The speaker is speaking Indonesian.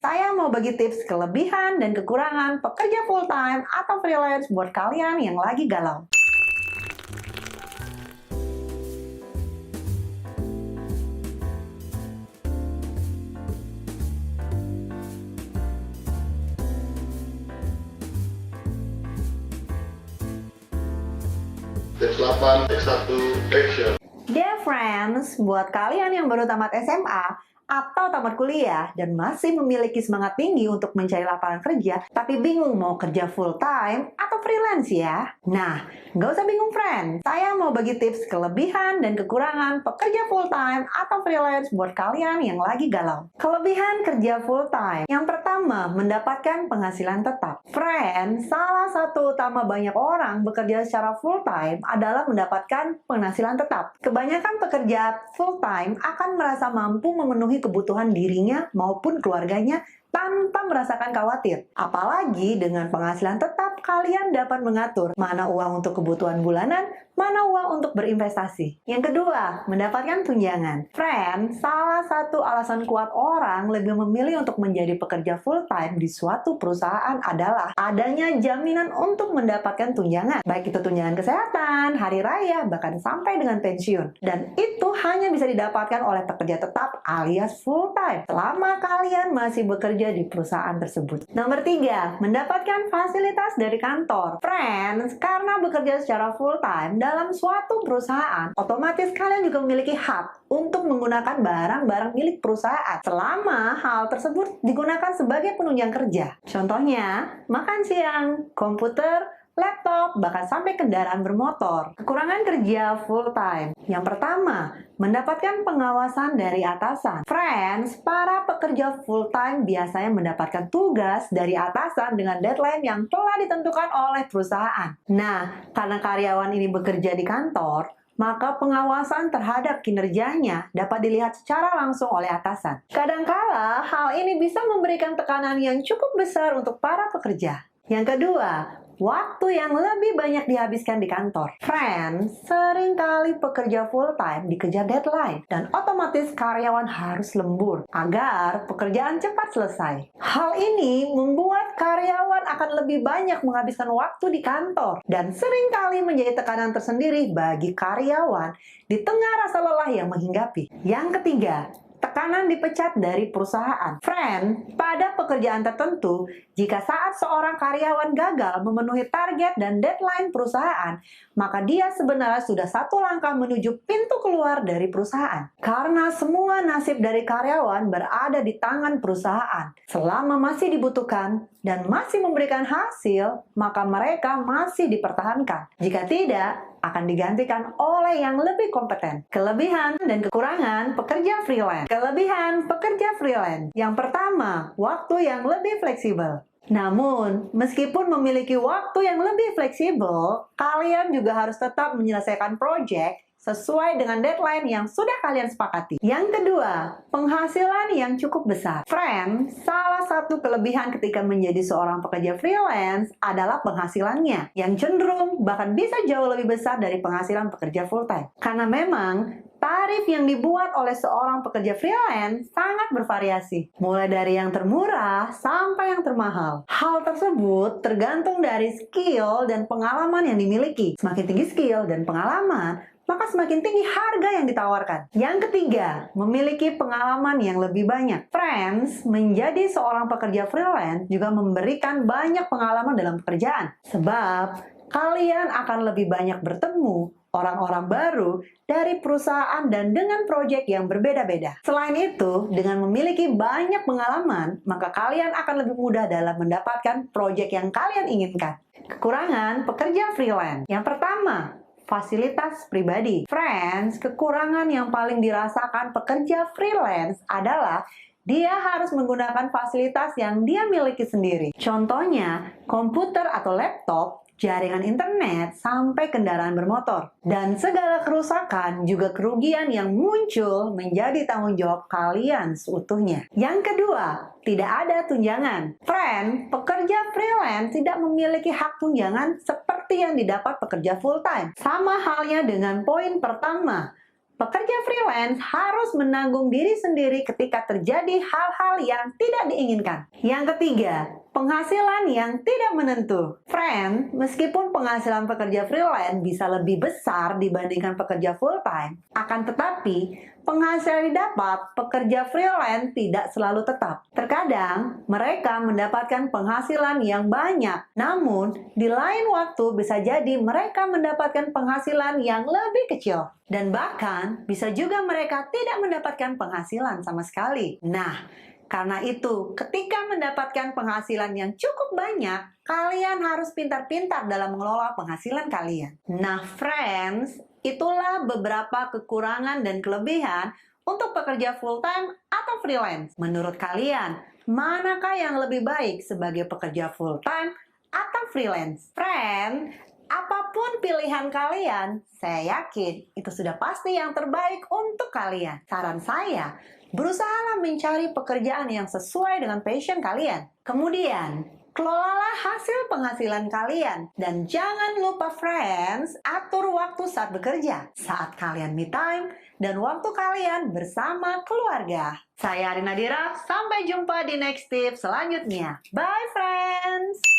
Saya mau bagi tips kelebihan dan kekurangan pekerja full-time atau freelance buat kalian yang lagi galau. Tips 8, X1, Action. Dear friends, buat kalian yang baru tamat SMA atau tamat kuliah dan masih memiliki semangat tinggi untuk mencari lapangan kerja, tapi bingung mau kerja full-time atau freelance ya? Nah, nggak usah bingung friend. Saya mau bagi tips kelebihan dan kekurangan pekerja full-time atau freelance buat kalian yang lagi galau. Kelebihan kerja full-time. Yang pertama, mendapatkan penghasilan tetap. Friend, salah satu utama banyak orang bekerja secara full-time adalah mendapatkan penghasilan tetap. Kebanyakan pekerja full-time akan merasa mampu memenuhi kebutuhan dirinya maupun keluarganya tanpa merasakan khawatir. Apalagi dengan penghasilan tetap, kalian dapat mengatur mana uang untuk kebutuhan bulanan, mana uang untuk berinvestasi. Yang kedua, mendapatkan tunjangan. Friend, salah satu alasan kuat orang lebih memilih untuk menjadi pekerja full-time di suatu perusahaan adalah adanya jaminan untuk mendapatkan tunjangan. Baik itu tunjangan kesehatan, hari raya, bahkan sampai dengan pensiun. Dan itu hanya bisa didapatkan oleh pekerja tetap alias full-time selama kalian masih bekerja di perusahaan tersebut. Nomor 3, mendapatkan fasilitas dari kantor. Friends, karena bekerja secara full-time dalam suatu perusahaan, otomatis kalian juga memiliki hak untuk menggunakan barang-barang milik perusahaan selama hal tersebut digunakan sebagai penunjang kerja. Contohnya, makan siang, komputer, laptop, bahkan sampai kendaraan bermotor. Kekurangan kerja full-time. Yang pertama, mendapatkan pengawasan dari atasan. Friends, para pekerja full-time biasanya mendapatkan tugas dari atasan dengan deadline yang telah ditentukan oleh perusahaan. Nah, karena karyawan ini bekerja di kantor, maka pengawasan terhadap kinerjanya dapat dilihat secara langsung oleh atasan. Kadangkala, hal ini bisa memberikan tekanan yang cukup besar untuk para pekerja. Yang kedua, waktu yang lebih banyak dihabiskan di kantor. Friends, seringkali pekerja full-time dikejar deadline dan otomatis karyawan harus lembur agar pekerjaan cepat selesai. Hal ini membuat karyawan akan lebih banyak menghabiskan waktu di kantor dan seringkali menjadi tekanan tersendiri bagi karyawan di tengah rasa lelah yang menghinggapi. Yang ketiga, tekanan dipecat dari perusahaan. Friend, pada pekerjaan tertentu, jika saat seorang karyawan gagal memenuhi target dan deadline perusahaan, maka dia sebenarnya sudah satu langkah menuju pintu keluar dari perusahaan. Karena semua nasib dari karyawan berada di tangan perusahaan. Selama masih dibutuhkan dan masih memberikan hasil, maka mereka masih dipertahankan. Jika tidak, akan digantikan oleh yang lebih kompeten. Kelebihan dan kekurangan pekerja freelance. Kelebihan pekerja freelance. Yang pertama, waktu yang lebih fleksibel. Namun, meskipun memiliki waktu yang lebih fleksibel, kalian juga harus tetap menyelesaikan proyek sesuai dengan deadline yang sudah kalian sepakati. Yang kedua, penghasilan yang cukup besar. Friend, salah satu kelebihan ketika menjadi seorang pekerja freelance adalah penghasilannya, yang cenderung bahkan bisa jauh lebih besar dari penghasilan pekerja full-time. Karena memang tarif yang dibuat oleh seorang pekerja freelance sangat bervariasi, mulai dari yang termurah sampai yang termahal. Hal tersebut tergantung dari skill dan pengalaman yang dimiliki. Semakin tinggi skill dan pengalaman, maka semakin tinggi harga yang ditawarkan. Yang ketiga, memiliki pengalaman yang lebih banyak. Friends, menjadi seorang pekerja freelance juga memberikan banyak pengalaman dalam pekerjaan. Sebab, kalian akan lebih banyak bertemu orang-orang baru dari perusahaan dan dengan proyek yang berbeda-beda. Selain itu, dengan memiliki banyak pengalaman, maka kalian akan lebih mudah dalam mendapatkan proyek yang kalian inginkan. Kekurangan pekerja freelance. Yang pertama, fasilitas pribadi. Friends, kekurangan yang paling dirasakan pekerja freelance adalah dia harus menggunakan fasilitas yang dia miliki sendiri. Contohnya, komputer atau laptop, jaringan internet, sampai kendaraan bermotor. Dan segala kerusakan juga kerugian yang muncul menjadi tanggung jawab kalian seutuhnya. Yang kedua, tidak ada tunjangan. Friend, pekerja freelance tidak memiliki hak tunjangan seperti yang didapat pekerja full-time. Sama halnya dengan poin pertama, Pekerja freelance harus menanggung diri sendiri ketika terjadi hal-hal yang tidak diinginkan. Yang ketiga, penghasilan yang tidak menentu. Friend, meskipun penghasilan pekerja freelance bisa lebih besar dibandingkan pekerja full-time, akan tetapi penghasilan yang didapat pekerja freelance tidak selalu tetap. Terkadang, mereka mendapatkan penghasilan yang banyak, namun di lain waktu bisa jadi mereka mendapatkan penghasilan yang lebih kecil. Dan bahkan bisa juga mereka tidak mendapatkan penghasilan sama sekali. Nah, karena itu, ketika mendapatkan penghasilan yang cukup banyak, kalian harus pintar-pintar dalam mengelola penghasilan kalian. Nah, friends, itulah beberapa kekurangan dan kelebihan untuk pekerja full-time atau freelance. Menurut kalian, manakah yang lebih baik sebagai pekerja full-time atau freelance? Friend, apapun pilihan kalian, saya yakin itu sudah pasti yang terbaik untuk kalian. Saran saya, berusahalah mencari pekerjaan yang sesuai dengan passion kalian. Kemudian, kelolalah hasil penghasilan kalian. Dan jangan lupa friends, atur waktu saat bekerja, saat kalian me time, dan waktu kalian bersama keluarga. Saya Arina Dira, sampai jumpa di next tips selanjutnya. Bye friends!